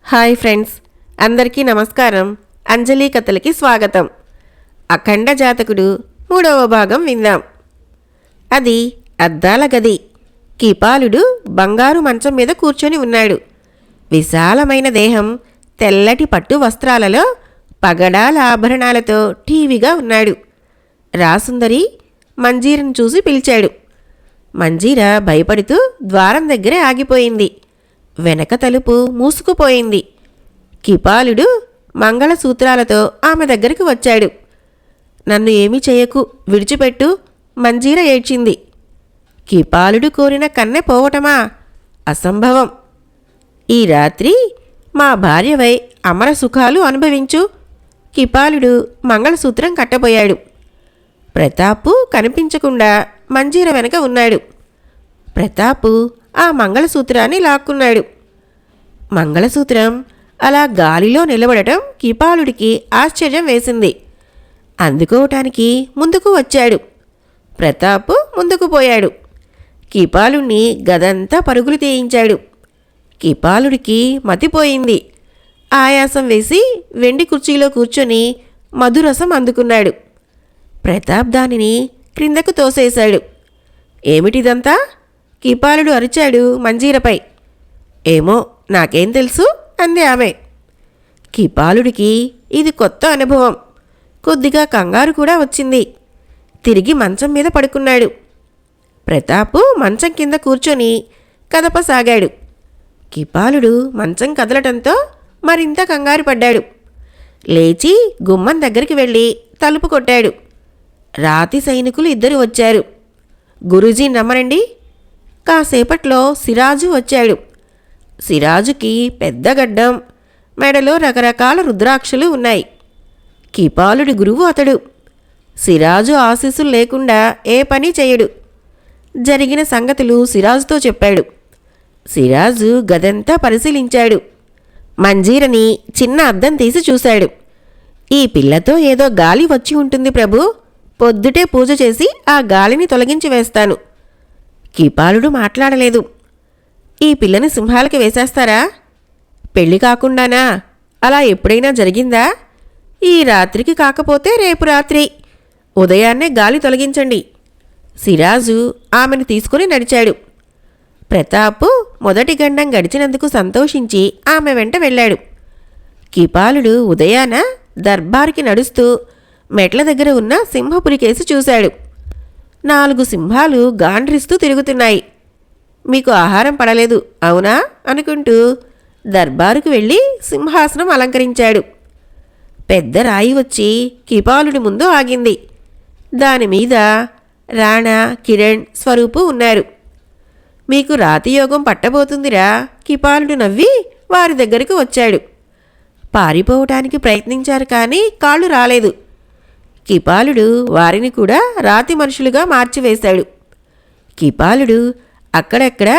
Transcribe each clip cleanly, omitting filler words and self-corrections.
Hi friends, అందరికీ నమస్కారం. అంజలి కథలకి స్వాగతం. అఖండ జాతకుడు 3వ భాగం విందాం. అది అద్దాల గది. కీపాలుడు బంగారు మంచం మీద కూర్చొని ఉన్నాడు. విశాలమైన దేహం, తెల్లటి పట్టు వస్త్రాలలో పగడాల ఆభరణాలతో టీవీగా ఉన్నాడు. రాసుందరి మంజీరను చూసి పిలిచాడు. మంజీర భయపడుతూ ద్వారం దగ్గరే ఆగిపోయింది. వెనక తలుపు మూసుకుపోయింది. కీపాలుడు మంగళసూత్రాలతో ఆమె దగ్గరికి వచ్చాడు. నన్ను ఏమీ చేయకు, విడిచిపెట్టు, మంజీర ఏడ్చింది. కీపాలుడు కోరిన కన్నె పోవటమా? అసంభవం. ఈ రాత్రి మా భార్యవై అమర సుఖాలు అనుభవించు. కీపాలుడు మంగళసూత్రం కట్టబోయాడు. ప్రతాపు కనిపించకుండా మంజీర వెనక ఉన్నాడు. ప్రతాపు ఆ మంగళసూత్రాన్ని లాక్కున్నాడు. మంగళసూత్రం అలా గాలిలో నిలబడటం కీపాలుడికి ఆశ్చర్యం వేసింది. అందుకోవటానికి ముందుకు వచ్చాడు. ప్రతాపు ముందుకు పోయాడు. కీపాలుణ్ణి గదంతా పరుగులు తీయించాడు. కీపాలుడికి మతిపోయింది. ఆయాసం వేసి వెండి కుర్చీలో కూర్చొని మధురసం అందుకున్నాడు. ప్రతాప్ దానిని క్రిందకు తోసేశాడు. ఏమిటిదంతా? కీపాలుడు అరిచాడు మంజీరపై. ఏమో, నాకేం తెలుసు అంది ఆమె. కీపాలుడికి ఇది కొత్త అనుభవం. కొద్దిగా కంగారు కూడా వచ్చింది. తిరిగి మంచం మీద పడుకున్నాడు. ప్రతాపు మంచం కింద కూర్చొని కదపసాగాడు. కీపాలుడు మంచం కదలటంతో మరింత కంగారు పడ్డాడు. లేచి గుమ్మం దగ్గరికి వెళ్ళి తలుపు కొట్టాడు. రాతి సైనికులు 2 వచ్చారు. గురూజీ నమ్మరండి. కాసేపట్లో సిరాజు వచ్చాడు. సిరాజుకి పెద్ద గడ్డం, మెడలో రకరకాల రుద్రాక్షలు ఉన్నాయి. కీపాలుడి గురువు అతడు. సిరాజు ఆశీస్సులు లేకుండా ఏ పని చేయడు. జరిగిన సంగతులు సిరాజుతో చెప్పాడు. సిరాజు గదంతా పరిశీలించాడు. మంజీరని చిన్న అద్దం తీసి చూశాడు. ఈ పిల్లతో ఏదో గాలి వచ్చి ఉంటుంది ప్రభు. పొద్దుటే పూజ చేసి ఆ గాలిని తొలగించి వేస్తాను. కీపాలుడు మాట్లాడలేదు. ఈ పిల్లని సింహాలకి వేసేస్తారా? పెళ్లి కాకుండానా? అలా ఎప్పుడైనా జరిగిందా? ఈ రాత్రికి కాకపోతే రేపు రాత్రి ఉదయాన్నే గాలి తొలగించండి. సిరాజు ఆమెను తీసుకుని నడిచాడు. ప్రతాపు మొదటి గండం గడిచినందుకు సంతోషించి ఆమె వెంట వెళ్ళాడు. కీపాలుడు ఉదయాన దర్బార్కి నడుస్తూ మెట్ల దగ్గర ఉన్న సింహపురికేసి చూశాడు. 4 సింహాలు గాండ్రిస్తూ తిరుగుతున్నాయి. మీకు ఆహారం పడలేదు అవునా అనుకుంటూ దర్బారుకు వెళ్ళి సింహాసనం అలంకరించాడు. పెద్ద రాయి వచ్చి కీపాలుడి ముందు ఆగింది. దానిమీద రాణా, కిరణ్, స్వరూపు ఉన్నారు. మీకు రాతియోగం పట్టబోతుందిరా. కీపాలుడు నవ్వి వారి దగ్గరకు వచ్చాడు. పారిపోవటానికి ప్రయత్నించారు కానీ కాళ్ళు రాలేదు. కీపాలుడు వారిని కూడా రాతి మనుషులుగా మార్చివేశాడు. కీపాలుడు అక్కడక్కడ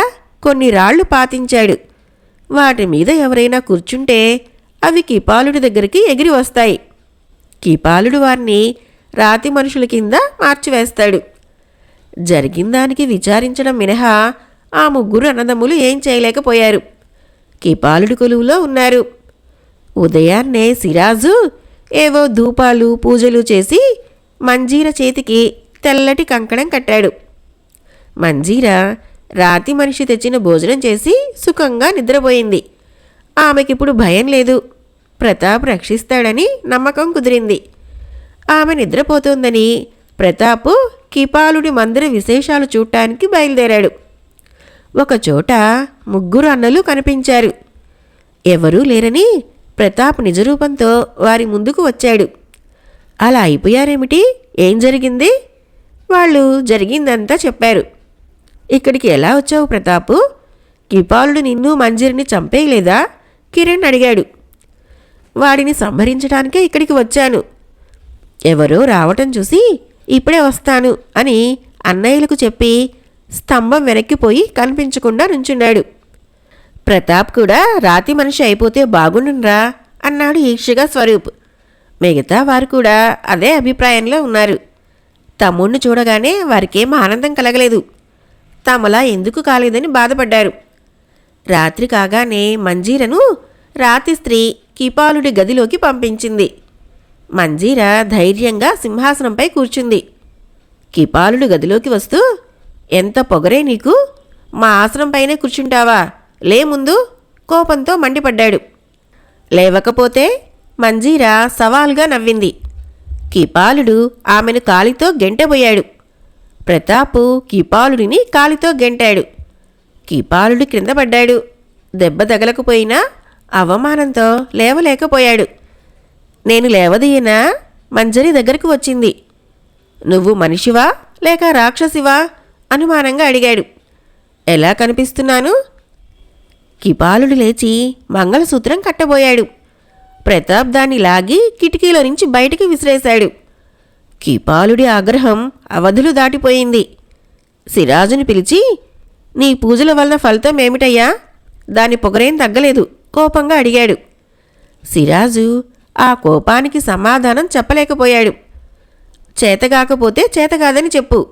కొన్ని రాళ్లు పాతించాడు. వాటి మీద ఎవరైనా కూర్చుంటే అవి కీపాలుడి దగ్గరికి ఎగిరి వస్తాయి. కీపాలుడు వారిని రాతి మనుషుల కింద మార్చివేస్తాడు. జరిగిందానికి విచారించడం మినహా ఆ 3 అన్నదమ్ములు ఏం చేయలేకపోయారు. కీపాలుడి కొలువులో ఉన్నారు. ఉదయాన్నే సిరాజు ఏవో ధూపాలు, పూజలు చేసి మంజీర చేతికి తెల్లటి కంకణం కట్టాడు. మంజీర రాతి మనిషి తెచ్చిన భోజనం చేసి సుఖంగా నిద్రపోయింది. ఆమెకిప్పుడు భయం లేదు. ప్రతాప్ రక్షిస్తాడని నమ్మకం కుదిరింది. ఆమె నిద్రపోతోందని ప్రతాపు కీపాలుడి మందిర విశేషాలు చూడటానికి బయలుదేరాడు. ఒకచోట 3 అన్నలు కనిపించారు. ఎవరూ లేరని ప్రతాప్ నిజరూపంతో వారి ముందుకు వచ్చాడు. అలా అయిపోయారేమిటి? ఏం జరిగింది? వాళ్ళు జరిగిందంతా చెప్పారు. ఇక్కడికి ఎలా వచ్చావు ప్రతాపు? కీపాలుడు నిన్ను మంజీరిని చంపేయలేదా? కిరణ్ అడిగాడు. వాడిని సంహరించడానికే ఇక్కడికి వచ్చాను. ఎవరో రావటం చూసి ఇప్పుడే వస్తాను అని అన్నయ్యలకు చెప్పి స్తంభం వెనక్కిపోయి కనిపించకుండా నుంచున్నాడు. ప్రతాప్ కూడా రాతి మనిషి అయిపోతే బాగుండున్రా అన్నాడు ఈర్ష్యగా స్వరూప్. మిగతా వారు కూడా అదే అభిప్రాయంలో ఉన్నారు. తమ్ముణ్ణి చూడగానే వారికేం ఆనందం కలగలేదు. తమలా ఎందుకు కాలేదని బాధపడ్డారు. రాత్రి కాగానే మంజీరను రాతి స్త్రీ కిపాలుడి గదిలోకి పంపించింది. మంజీర ధైర్యంగా సింహాసనంపై కూర్చుంది. కిపాలుడు గదిలోకి వస్తూ, ఎంత పొగరే నీకు, మా ఆసనంపైనే కూర్చుంటావా, లే ముందు, కోపంతో మండిపడ్డాడు. లేవకపోతే మంజీర సవాల్గా నవ్వింది. కిపాలుడు ఆమెను కాలితో గెంటబోయాడు. ప్రతాపు కిపాలుడిని కాలితో గెంటాడు. కిపాలుడు క్రింద పడ్డాడు. దెబ్బ తగలకపోయినా అవమానంతో లేవలేకపోయాడు. నేను లేవదీయనా? మంజరి దగ్గరకు వచ్చింది. నువ్వు మనిషివా లేక రాక్షసివా? అనుమానంగా అడిగాడు. ఎలా కనిపిస్తున్నాను? కిపాలుడు లేచి మంగళసూత్రం కట్టబోయాడు. ప్రతాప్ దాన్ని లాగి కిటికీలో నుంచి బయటికి విసిరేశాడు. కిపాలుడి ఆగ్రహం అవధులు దాటిపోయింది. సిరాజుని పిలిచి, నీ పూజల వలన ఫలితం ఏమిటయ్యా? దాని పొగరేం తగ్గలేదు, కోపంగా అడిగాడు. సిరాజు ఆ కోపానికి సమాధానం చెప్పలేకపోయాడు. చేతగాకపోతే చేతగాదని చెప్పు.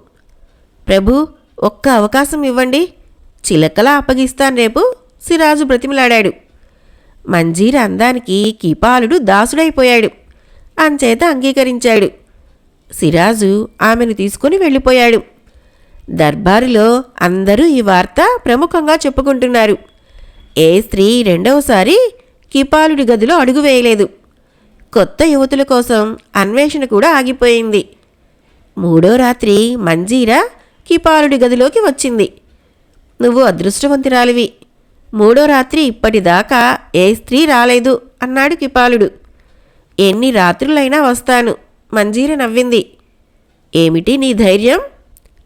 ప్రభు, ఒక్క అవకాశం ఇవ్వండి, చిలకలా అప్పగిస్తాను రేపు, సిరాజు బ్రతిమిలాడాడు. మంజీర అందానికి కిపాలుడు దాసుడైపోయాడు. అంచేత అంగీకరించాడు. సిరాజు ఆమెను తీసుకుని వెళ్ళిపోయాడు. దర్బారులో అందరూ ఈ వార్త ప్రముఖంగా చెప్పుకుంటున్నారు. ఏ స్త్రీ రెండవసారి కిపాలుడి గదిలో అడుగు వేయలేదు. కొత్త యువతుల కోసం అన్వేషణ కూడా ఆగిపోయింది. మూడో రాత్రి మంజీర కిపాలుడి గదిలోకి వచ్చింది. నువ్వు అదృష్టవంతురాలివి, మూడో రాత్రి ఇప్పటిదాకా ఏ స్త్రీ రాలేదు అన్నాడు కిపాలుడు. ఎన్ని రాత్రులైనా వస్తాను, మంజీర నవ్వింది. ఏమిటి నీ ధైర్యం?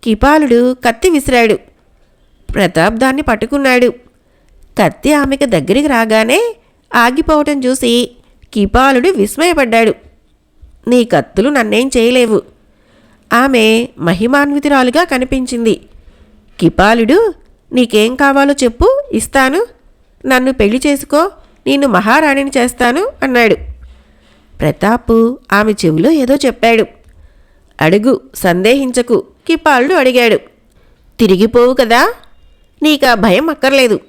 కిపాలుడు కత్తి విసిరాడు. ప్రతాప్ దాన్ని పట్టుకున్నాడు. కత్తి ఆమెకు దగ్గరికి రాగానే ఆగిపోవటం చూసి కిపాలుడు విస్మయపడ్డాడు. నీ కత్తులు నన్నేం చేయలేవు. ఆమె మహిమాన్వితురాలుగా కనిపించింది. కిపాలుడు, నీకేం కావాలో చెప్పు, ఇస్తాను. నన్ను పెళ్లి చేసుకో, నిన్ను మహారాణిని చేస్తాను అన్నాడు. ప్రతాపు ఆమె చెవిలో ఏదో చెప్పాడు. అడుగు, సందేహించకు, కిపాలుడు అడిగాడు. తిరిగిపోవు కదా? నీకా భయం అక్కర్లేదు.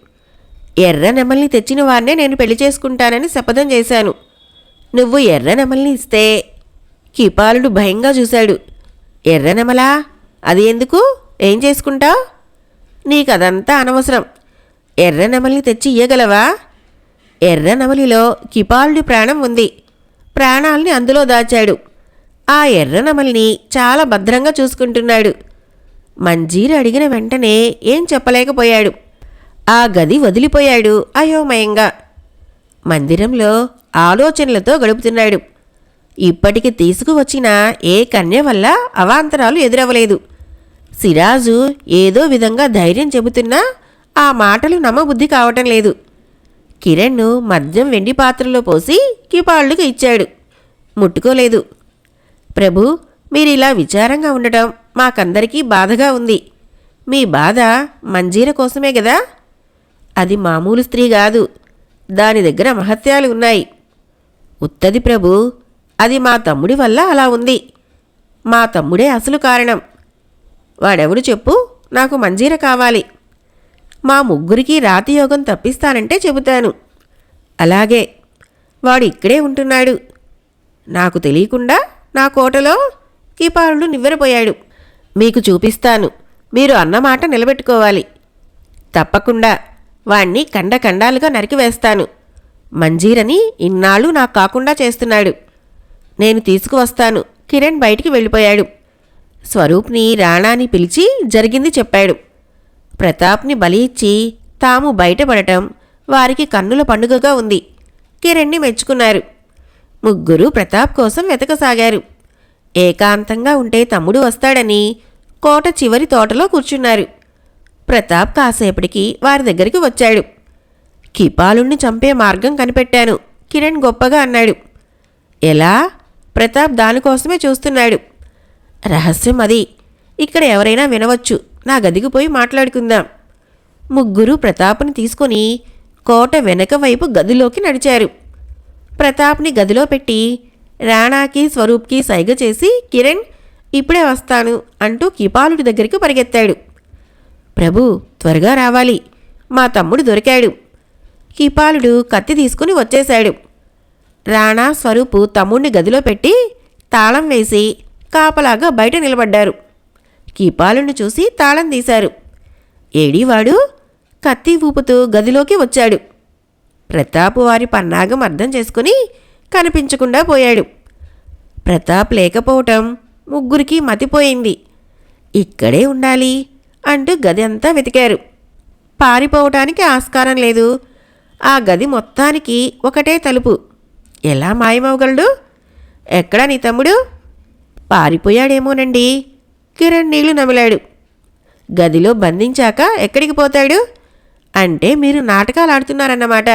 ఎర్ర నెమల్ని తెచ్చిన వారినే నేను పెళ్లి చేసుకుంటానని శపథం చేశాను. నువ్వు ఎర్ర నెమల్ని ఇస్తే. కిపాలుడు భయంగా చూశాడు. ఎర్ర నెమలా? అది ఎందుకు? ఏం చేసుకుంటావు? నీకదంతా అనవసరం. ఎర్ర నెమల్ని తెచ్చి ఇయ్యగలవా? ఎర్ర నెమలిలో కిపాలుడి ప్రాణం ఉంది. ప్రాణాల్ని అందులో దాచాడు. ఆ ఎర్ర నెమల్ని చాలా భద్రంగా చూసుకుంటున్నాడు. మంజీర అడిగిన వెంటనే ఏం చెప్పలేకపోయాడు. ఆ గది వదిలిపోయాడు అయోమయంగా. మందిరంలో ఆలోచనలతో గడుపుతున్నాడు. ఇప్పటికి తీసుకువచ్చిన ఏ కన్య వల్ల అవాంతరాలు ఎదురవ్వలేదు. సిరాజు ఏదో విధంగా ధైర్యం చెబుతున్నా ఆ మాటలు నమ్మబుద్ధి కావటం లేదు. కిరణ్ను మద్యం వెండి పాత్రలో పోసి కిపాలుడికి ఇచ్చాడు. ముట్టుకోలేదు. ప్రభు, మీరిలా విచారంగా ఉండటం మాకందరికీ బాధగా ఉంది. మీ బాధ మంజీర కోసమే గదా? అది మామూలు స్త్రీ కాదు, దాని దగ్గర మహత్యాలు ఉన్నాయి. ఉత్తది ప్రభు, అది మా తమ్ముడి వల్ల అలా ఉంది. మా తమ్ముడే అసలు కారణం. వాడెవడు చెప్పు? నాకు మంజీర కావాలి. మా ముగ్గురికి రాతి యోగం తప్పిస్తానంటే చెబుతాను. అలాగే. వాడు ఇక్కడే ఉంటున్నాడు. నాకు తెలియకుండా నా కోటలో. కిపాలుడు నివ్వెరపోయాడు. మీకు చూపిస్తాను. మీరు అన్నమాట నిలబెట్టుకోవాలి. తప్పకుండా. వాణ్ణి ఖండఖండాలుగా నరికివేస్తాను. మంజీరని ఇన్నాళ్ళు నాకు కాకుండా చేస్తున్నాడు. నేను తీసుకువస్తాను. కిరణ్ బయటికి వెళ్ళిపోయాడు. స్వరూప్ని రాణాని పిలిచి జరిగింది చెప్పాడు. ప్రతాప్ని బలి ఇచ్చి తాము బయటపడటం వారికి కన్నుల పండుగగా ఉంది. కిరణ్ని మెచ్చుకున్నారు. ముగ్గురు ప్రతాప్ కోసం వెతకసాగారు. ఏకాంతంగా ఉంటే తమ్ముడు వస్తాడని కోట చివరి తోటలో కూర్చున్నారు. ప్రతాప్ కాసేపటికి వారి దగ్గరికి వచ్చాడు. కిపాలుణ్ణి చంపే మార్గం కనిపెట్టాను, కిరణ్ గొప్పగా అన్నాడు. ఎలా? ప్రతాప్ దానికోసమే చూస్తున్నాడు. రహస్యం అది. ఇక్కడ ఎవరైనా వినవచ్చు. నా గదికి పోయి మాట్లాడుకుందాం. ముగ్గురు ప్రతాప్ని తీసుకుని కోట వెనక వైపు గదిలోకి నడిచారు. ప్రతాప్ని గదిలో పెట్టి రాణాకి స్వరూప్కి సైగ చేసి కిరణ్ ఇప్పుడే వస్తాను అంటూ కిపాలుడి దగ్గరికి పరిగెత్తాడు. ప్రభు, త్వరగా రావాలి, మా తమ్ముడు దొరికాడు. కీపాలుడు కత్తి తీసుకుని వచ్చేశాడు. రాణా, స్వరూపు తమ్ముణ్ణి గదిలో పెట్టి తాళం వేసి కాపలాగా బయట నిలబడ్డారు. కీపాలుణ్ణి చూసి తాళం తీశారు. ఏడీవాడు కత్తి ఊపుతూ గదిలోకి వచ్చాడు. ప్రతాప్ వారి పన్నాగం అర్థం చేసుకుని కనిపించకుండా పోయాడు. ప్రతాప్ లేకపోవటం ముగ్గురికి మతిపోయింది. ఇక్కడే ఉండాలి అంటూ గది అంతా వెతికారు. పారిపోవటానికి ఆస్కారం లేదు. ఆ గది మొత్తానికి ఒకటే తలుపు. ఎలా మాయమవగలడు? ఎక్కడా నీ తమ్ముడు? పారిపోయాడేమోనండి. కిరణ్ నీళ్లు నమిలాడు. గదిలో బంధించాక ఎక్కడికి పోతాడు? అంటే మీరు నాటకాలు ఆడుతున్నారన్నమాట.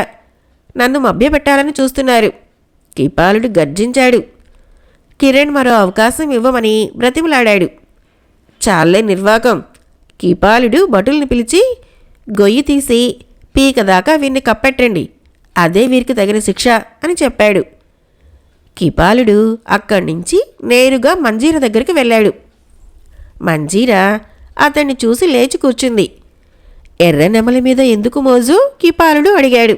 నన్ను మభ్యపెట్టాలని చూస్తున్నారు. కీపాలుడు గర్జించాడు. కిరణ్ మరో అవకాశం ఇవ్వమని బ్రతిమలాడాడు. చాలే నిర్వాకం. కీపాలుడు భటుల్ని పిలిచి గొయ్యి తీసి పీక దాకా వీరిని కప్పెట్టండి. అదే వీరికి తగిన శిక్ష అని చెప్పాడు. కీపాలుడు అక్కడి నుంచి నేరుగా మంజీర దగ్గరికి వెళ్ళాడు. మంజీర అతన్ని చూసి లేచి కూర్చుంది. ఎర్ర నెమలి మీద ఎందుకు మోజు? కీపాలుడు అడిగాడు.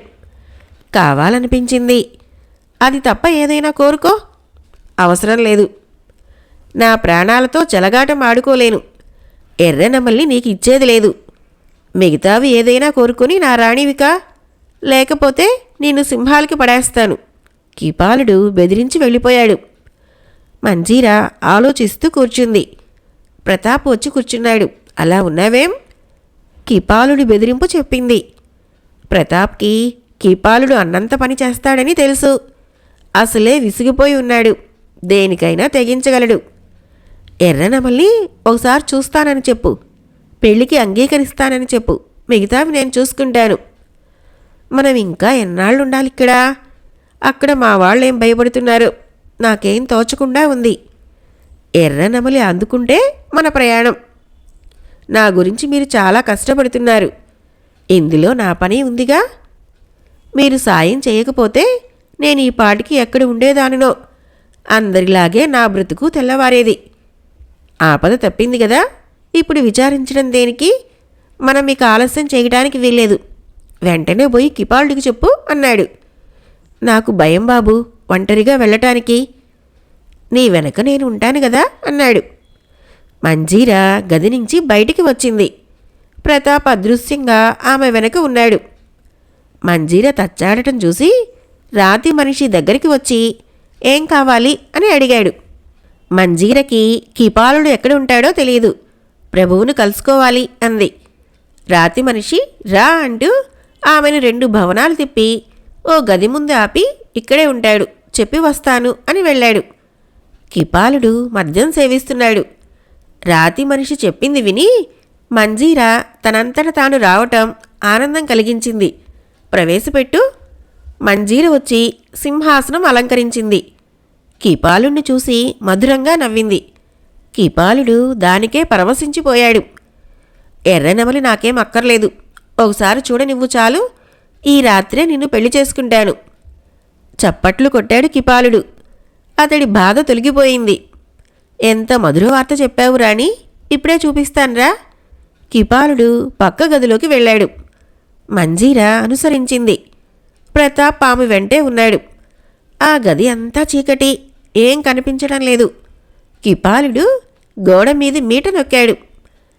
కావాలనిపించింది. అది తప్ప ఏదైనా కోరుకో. అవసరం లేదు. నా ప్రాణాలతో చెలగాటం ఆడుకోలేను. ఎర్ర నెమల్ని నీకు ఇచ్చేది లేదు. మిగతావి ఏదైనా కోరుకుని నా రాణివికా, లేకపోతే నిన్ను సింహాలకి పడేస్తాను. కీపాలుడు బెదిరించి వెళ్ళిపోయాడు. మంజీర ఆలోచిస్తూ కూర్చుంది. ప్రతాప్ వచ్చి కూర్చున్నాడు. అలా ఉన్నావేం? కీపాలుడి బెదిరింపు చెప్పింది. ప్రతాప్కి కీపాలుడు అన్నంత పని చేస్తాడని తెలుసు. అసలే విసిగిపోయి ఉన్నాడు. దేనికైనా తెగించగలడు. ఎర్రనమల్ని ఒకసారి చూస్తానని చెప్పు. పెళ్లికి అంగీకరిస్తానని చెప్పు. మిగతావి నేను చూసుకుంటాను. మనం ఇంకా ఎన్నాళ్ళుండాలిక్కడ? అక్కడ మా వాళ్ళేం భయపడుతున్నారు? నాకేం తోచకుండా ఉంది. ఎర్రనమలి అందుకుంటే మన ప్రయాణం. నా గురించి మీరు చాలా కష్టపడుతున్నారు. ఇందులో నా పని ఉందిగా. మీరు సాయం చేయకపోతే నేను ఈ పాటికి ఎక్కడ ఉండేదానినో. అందరిలాగే నా బ్రతుకు తెల్లవారేది. ఆపద తప్పింది కదా. ఇప్పుడు విచారించడం దేనికి? మనం మీకు ఆలస్యం చేయడానికి వీల్లేదు. వెంటనే పోయి కీపాలుడికి చెప్పు అన్నాడు. నాకు భయం బాబు, ఒంటరిగా వెళ్ళటానికి. నీ వెనక నేను ఉంటాను కదా అన్నాడు. మంజీర గది నుంచి బయటికి వచ్చింది. ప్రతాప్ అదృశ్యంగా ఆమె వెనక ఉన్నాడు. మంజీర తచ్చాడటం చూసి రాతి మనిషి దగ్గరికి వచ్చి ఏం కావాలి అని అడిగాడు. మంజీరకి కీపాలుడు ఎక్కడ ఉంటాడో తెలియదు. ప్రభువును కలుసుకోవాలి అంది. రాతి మనిషి రా అంటూ ఆమెను 2 భవనాలు తిప్పి ఓ గది ముందు ఆపి ఇక్కడే ఉంటాడు, చెప్పి వస్తాను అని వెళ్ళాడు. కీపాలుడు మద్యం సేవిస్తున్నాడు. రాతి మనిషి చెప్పింది విని మంజీర తనంతట తాను రావటం ఆనందం కలిగించింది. ప్రవేశపెట్టు. మంజీర వచ్చి సింహాసనం అలంకరించింది. కీపాలుణ్ణి చూసి మధురంగా నవ్వింది. కీపాలుడు దానికే పరవశించిపోయాడు. ఎర్రనెమలి నాకేం అక్కర్లేదు. ఒకసారి చూడనివ్వు చాలు. ఈ రాత్రే నిన్ను పెళ్లి చేసుకుంటాను. చప్పట్లు కొట్టాడు కీపాలుడు. అతడి బాధ తొలగిపోయింది. ఎంత మధుర వార్త చెప్పావు రాణి, ఇప్పుడే చూపిస్తాన్రా. కీపాలుడు పక్క గదిలోకి వెళ్ళాడు. మంజీర అనుసరించింది. ప్రతాప్ ఆమె వెంటే ఉన్నాడు. ఆ గది అంతా చీకటి, ఏం కనిపించడం లేదు. కీపాలుడు గోడ మీది మీట నొక్కాడు.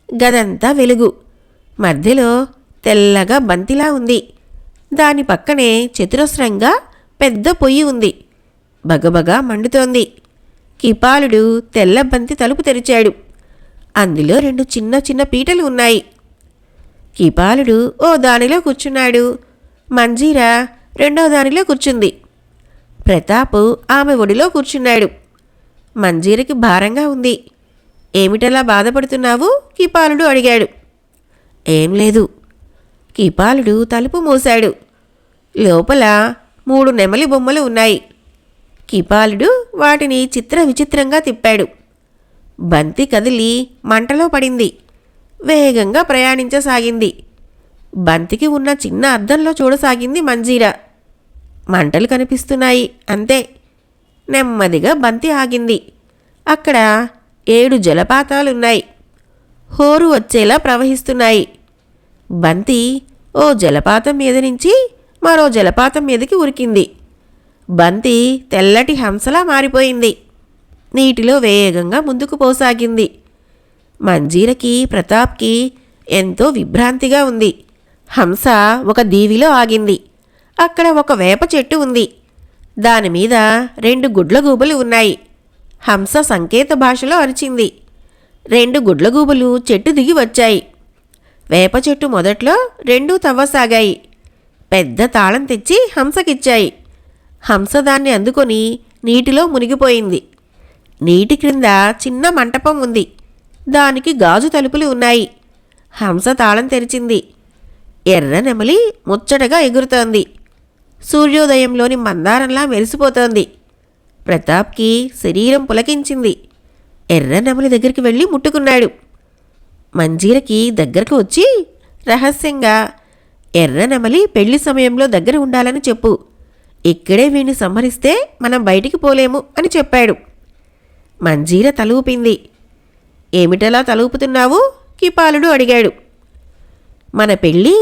గదంతా వెలుగు. మధ్యలో తెల్లగా బంతిలా ఉంది. దాని పక్కనే చతురస్రంగా పెద్ద పొయ్యి ఉంది. బగబగా మండుతోంది. కీపాలుడు తెల్ల బంతి తలుపు తెరిచాడు. అందులో 2 చిన్న చిన్న పీటలు ఉన్నాయి. కీపాలుడు ఓ దానిలో కూర్చున్నాడు. మంజీర రెండో దానిలో కూర్చుంది. ప్రతాప్ ఆమె ఒడిలో కూర్చున్నాడు. మంజీరకి భారంగా ఉంది. ఏమిటలా బాధపడుతున్నావు? కీపాలుడు అడిగాడు. ఏం లేదు. కీపాలుడు తలుపు మూశాడు. లోపల 3 నెమలి బొమ్మలు ఉన్నాయి. కీపాలుడు వాటిని చిత్ర విచిత్రంగా తిప్పాడు. బంతి కదిలి మంటలో పడింది. వేగంగా ప్రయాణించసాగింది. బంతికి ఉన్న చిన్న అద్దంలో చూడసాగింది మంజీర. మంటలు కనిపిస్తున్నాయి అంతే. నెమ్మదిగా బంతి ఆగింది. అక్కడ 7 జలపాతాలున్నాయి. హోరు వచ్చేలా ప్రవహిస్తున్నాయి. బంతి ఓ జలపాతం మీద నుంచి మరో జలపాతం మీదకి ఉరికింది. బంతి తెల్లటి హంసలా మారిపోయింది. నీటిలో వేగంగా ముందుకు పోసాగింది. మంజీరకి, ప్రతాప్కి ఎంతో విభ్రాంతిగా ఉంది. హంస ఒక దీవిలో ఆగింది. అక్కడ ఒక వేప చెట్టు ఉంది. దానిమీద 2 గుడ్లగూబలు ఉన్నాయి. హంస సంకేత భాషలో అరిచింది. 2 గుడ్లగూబలు చెట్టు దిగి వచ్చాయి. వేప చెట్టు మొదట్లో 2 తవ్వసాగాయి. పెద్ద తాళం తెచ్చి హంసకిచ్చాయి. హంస దాన్ని అందుకొని నీటిలో మునిగిపోయింది. నీటి క్రింద చిన్న మంటపం ఉంది. దానికి గాజు తలుపులు ఉన్నాయి. హంస తాళం తెరిచింది. ఎర్ర నెమలి ముచ్చటగా ఎగురుతోంది. సూర్యోదయంలోని మందారంలా మెరిసిపోతోంది. ప్రతాప్కి శరీరం పులకించింది. ఎర్ర నెమలి దగ్గరికి వెళ్ళి ముట్టుకున్నాడు. మంజీరకి దగ్గరకు వచ్చి రహస్యంగా, ఎర్ర నెమలి పెళ్లి సమయంలో దగ్గర ఉండాలని చెప్పు. ఇక్కడే వీణ్ణి సంహరిస్తే మనం బయటికి పోలేము అని చెప్పాడు. మంజీర తలూపింది. ఏమిటలా తలూపుతున్నావు? కిపాలుడు అడిగాడు. మన పెళ్ళి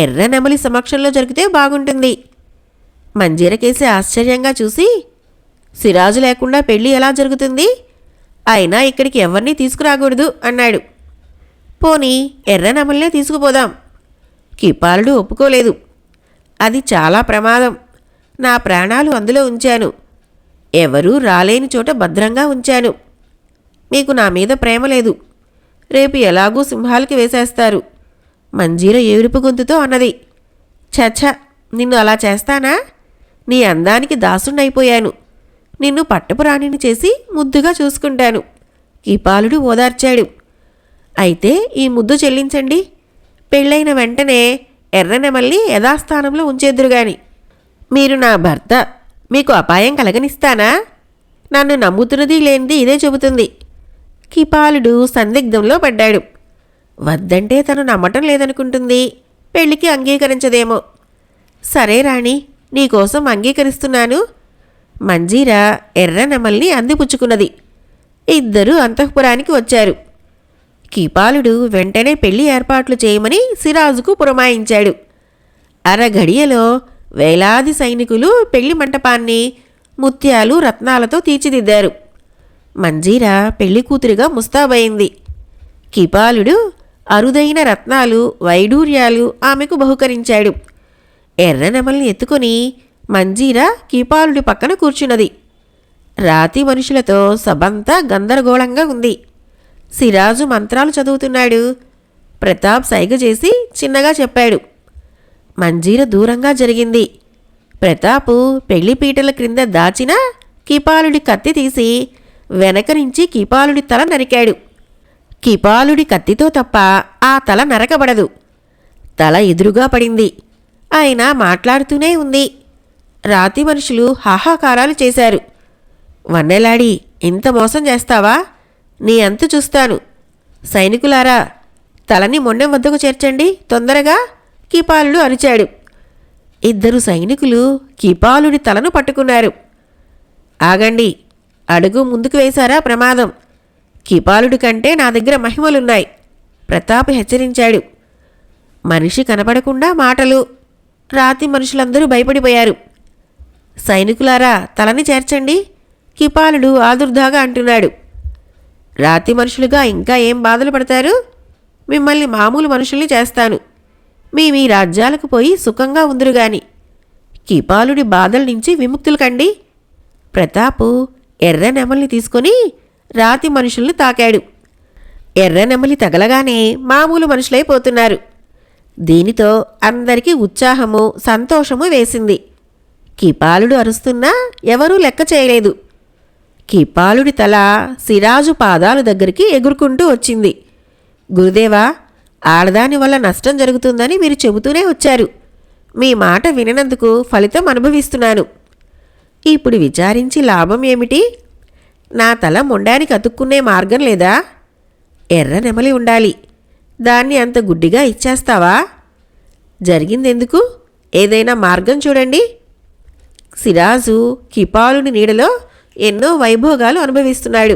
ఎర్ర నెమలి సమక్షంలో జరిగితే బాగుంటుంది. మంజీరకేసి ఆశ్చర్యంగా చూసి, సిరాజు లేకుండా పెళ్ళి ఎలా జరుగుతుంది? అయినా ఇక్కడికి ఎవరినీ తీసుకురాకూడదు అన్నాడు. పోనీ ఎర్ర నెమలినే తీసుకుపోదాం. కిపాలుడు ఒప్పుకోలేదు. అది చాలా ప్రమాదం. నా ప్రాణాలు అందులో ఉంచాను. ఎవరూ రాలేని చోట భద్రంగా ఉంచాను. మీకు నా మీద ప్రేమ లేదు. రేపు ఎలాగూ సింహాలకి వేసేస్తారు. మంజీర ఏడుపు గొంతుతో అన్నది. ఛఛ, నిన్ను అలా చేస్తానా? నీ అందానికి దాసుణ్ణైపోయాను. నిన్ను పట్టపురాణిని చేసి ముద్దుగా చూసుకుంటాను. కిపాలుడు ఓదార్చాడు. అయితే ఈ ముద్దు చెల్లించండి. పెళ్ళైన వెంటనే ఎర్రనెమల్ని యథాస్థానంలో ఉంచేద్దురుగాని. మీరు నా భర్త. మీకు అపాయం కలగనిస్తానా? నన్ను నమ్ముతున్నది లేనిది ఇదే చెబుతుంది. కిపాలుడు సందిగ్ధంలో పడ్డాడు. వద్దంటే తను నమ్మటం లేదనుకుంటుంది. పెళ్లికి అంగీకరించదేమో. సరే రాణి, నీకోసం అంగీకరిస్తున్నాను. మంజీర ఎర్ర నెమల్ని అందిపుచ్చుకున్నది. ఇద్దరూ అంతఃపురానికి వచ్చారు. కిపాలుడు వెంటనే పెళ్లి ఏర్పాట్లు చేయమని సిరాజుకు పురమాయించాడు. అరగడియలో వేలాది సైనికులు పెళ్లి మంటపాన్ని ముత్యాలు, రత్నాలతో తీర్చిదిద్దారు. మంజీర పెళ్లి కూతురిగా ముస్తాబయింది. కిపాలుడు అరుదైన రత్నాలు, వైడూర్యాలు ఆమెకు బహుకరించాడు. ఎర్రనెమల్ని ఎత్తుకొని మంజీర కిపాలుడి పక్కన కూర్చున్నది. రాతి మనుషులతో సభంతా గందరగోళంగా ఉంది. సిరాజు మంత్రాలు చదువుతున్నాడు. ప్రతాప్ సైగ చేసి చిన్నగా చెప్పాడు. మంజీర దూరంగా జరిగింది. ప్రతాపు పెళ్లిపీటల క్రింద దాచిన కిపాలుడి కత్తి తీసి వెనక నుంచి కిపాలుడి తల నరికాడు. కిపాలుడి కత్తితో తప్ప ఆ తల నరకబడదు. తల ఎదురుగా పడింది. అయినా మాట్లాడుతూనే ఉంది. రాతి మనుషులు హాహాకారాలు చేశారు. వన్నెలాడి, ఇంత మోసం చేస్తావా? నీ అంతు చూస్తాను. సైనికులారా, తలని మొండెం వద్దకు చేర్చండి తొందరగా, కిపాలుడు అరిచాడు. ఇద్దరు సైనికులు కిపాలుడి తలను పట్టుకున్నారు. ఆగండి, అడుగు ముందుకు వేశారా ప్రమాదం. కిపాలుడి కంటే నా దగ్గర మహిమలున్నాయి, ప్రతాప్ హెచ్చరించాడు. మనిషి కనపడకుండా మాటలు. రాతి మనుషులందరూ భయపడిపోయారు. సైనికులారా, తలని చేర్చండి, కిపాలుడు ఆదుర్దాగా అంటున్నాడు. రాతి మనుషులుగా ఇంకా ఏం బాధలు పడతారు? మిమ్మల్ని మామూలు మనుషుల్ని చేస్తాను. మీ రాజ్యాలకు పోయి సుఖంగా ఉందురుగాని. కిపాలుడి బాధల నుంచి విముక్తులు కండి. ప్రతాపు ఎర్ర నెమల్ని తీసుకొని రాతి మనుషుల్ని తాకాడు. ఎర్ర నెమలి తగలగానే మామూలు మనుషులైపోతున్నారు. దీనితో అందరికీ ఉత్సాహము, సంతోషము వేసింది. కిపాలుడు అరుస్తున్నా ఎవరూ లెక్క చేయలేదు. కిపాలుడి తల సిరాజు పాదాల దగ్గరికి ఎగురుకుంటూ వచ్చింది. గురుదేవా, ఆడదాని వల్ల నష్టం జరుగుతుందని మీరు చెబుతూనే వచ్చారు. మీ మాట విననందుకు ఫలితం అనుభవిస్తున్నాను. ఇప్పుడు విచారించి లాభం ఏమిటి? నా తల మొండానికి అతుక్కునే మార్గం లేదా? ఎర్ర నెమలి ఉండాలి. దాన్ని అంత గుడ్డిగా ఇచ్చేస్తావా? జరిగిందెందుకు? ఏదైనా మార్గం చూడండి. సిరాజు కిపాలుడి నీడలో ఎన్నో వైభోగాలు అనుభవిస్తున్నాడు.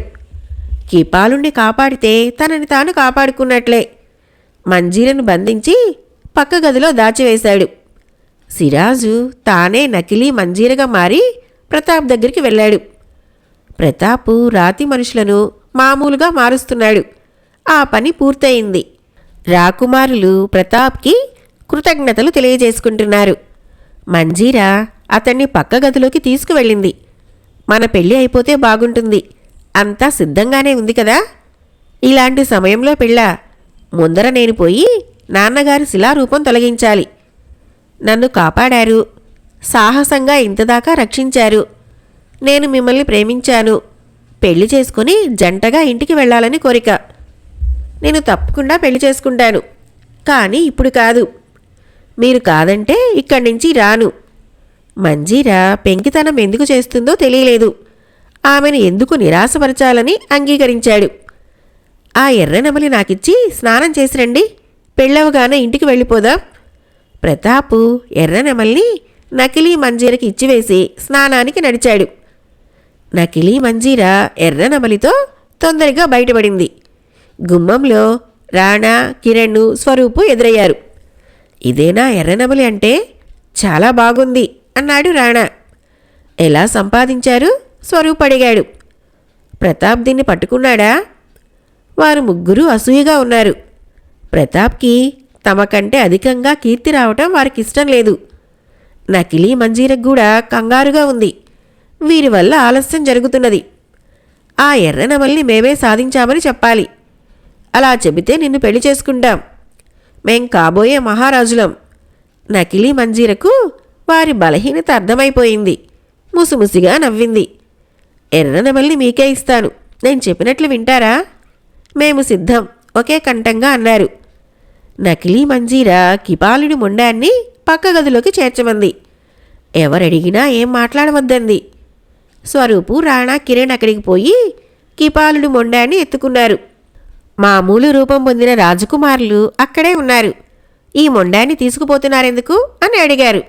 కిపాలుణ్ణి కాపాడితే తనని తాను కాపాడుకున్నట్లే. మంజీరను బంధించి పక్క గదిలో దాచివేశాడు. సిరాజు తానే నకిలీ మంజీరగా మారి ప్రతాప్ దగ్గరికి వెళ్ళాడు. ప్రతాపు రాతి మనుషులను మామూలుగా మారుస్తున్నాడు. ఆ పని పూర్తయింది. రాకుమారులు ప్రతాప్కి కృతజ్ఞతలు తెలియజేసుకుంటున్నారు. మంజీరా అతన్ని పక్క గదిలోకి తీసుకువెళ్ళింది. మన పెళ్ళి అయిపోతే బాగుంటుంది, అంతా సిద్ధంగానే ఉంది కదా. ఇలాంటి సమయంలో పెళ్ళా? ముందర నేను పోయి నాన్నగారి శిలారూపం తొలగించాలి. నన్ను కాపాడారు, సాహసంగా ఇంతదాకా రక్షించారు. నేను మిమ్మల్ని ప్రేమించాను. పెళ్లి చేసుకుని జంటగా ఇంటికి వెళ్ళాలని కోరిక. నేను తప్పకుండా పెళ్లి చేసుకుంటాను, కానీ ఇప్పుడు కాదు. మీరు కాదంటే ఇక్కడి నుంచి రాను. మంజీరా పెంకితనం ఎందుకు చేస్తుందో తెలియలేదు. ఆమెను ఎందుకు నిరాశపరచాలని అంగీకరించాడు. ఆ ఎర్రనెమలి నాకిచ్చి స్నానం చేసి రండి, పెళ్ళవగానే ఇంటికి వెళ్ళిపోదాం. ప్రతాపు ఎర్రనెమల్ని నకిలీ మంజీరకి ఇచ్చివేసి స్నానానికి నడిచాడు. నకిలీ మంజీర ఎర్రనెమలితో తొందరగా బయటపడింది. గుమ్మంలో రాణా, కిరణ్, స్వరూపు ఎదురయ్యారు. ఇదేనా ఎర్రనెమలి అంటే? చాలా బాగుంది అన్నాడు రాణా. ఎలా సంపాదించారు? స్వరూప్ అడిగాడు. ప్రతాప్ దీన్ని పట్టుకున్నాడా? వారు ముగ్గురు అసూయగా ఉన్నారు. ప్రతాప్కి తమకంటే అధికంగా కీర్తి రావటం వారికి ఇష్టం లేదు. నకిలీ మంజీరకు కూడా కంగారుగా ఉంది. వీరి వల్ల ఆలస్యం జరుగుతున్నది. ఆ ఎర్రనెమల్ని మేమే సాధించామని చెప్పాలి. అలా చెబితే నిన్ను పెళ్లి చేసుకుంటాం. మేం కాబోయే మహారాజులం. నకిలీ మంజీరకు వారి బలహీనత అర్థమైపోయింది. ముసిముసిగా నవ్వింది. ఎర్రనెమల్ని మీకే ఇస్తాను, నేను చెప్పినట్లు వింటారా? మేము సిద్ధం, ఒకే కంఠంగా అన్నారు. నకిలీ మంజీర కిపాలుడి మొండాన్ని పక్క గదిలోకి చేర్చమంది. ఎవరడిగినా ఏం మాట్లాడవద్దంది. స్వరూపు, రాణా, కిరణ్ అక్కడికి పోయి కిపాలుడి మొండాన్ని ఎత్తుకున్నారు. మామూలు రూపం పొందిన రాజకుమారులు అక్కడే ఉన్నారు. ఈ మొండాన్ని తీసుకుపోతున్నారెందుకు అని అడిగారు.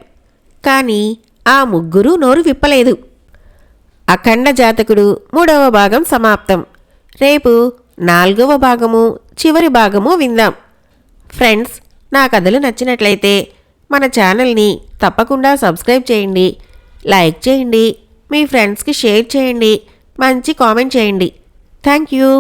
కానీ ఆ ముగ్గురు నోరు విప్పలేదు. అఖండ జాతకుడు 3వ భాగం సమాప్తం. రేపు 4వ భాగము, చివరి భాగము విందాం. ఫ్రెండ్స్, నా కథలు నచ్చినట్లయితే మన ఛానల్ని తప్పకుండా సబ్స్క్రైబ్ చేయండి, లైక్ చేయండి, మీ ఫ్రెండ్స్కి షేర్ చేయండి, మంచి కామెంట్ చేయండి. Thank you.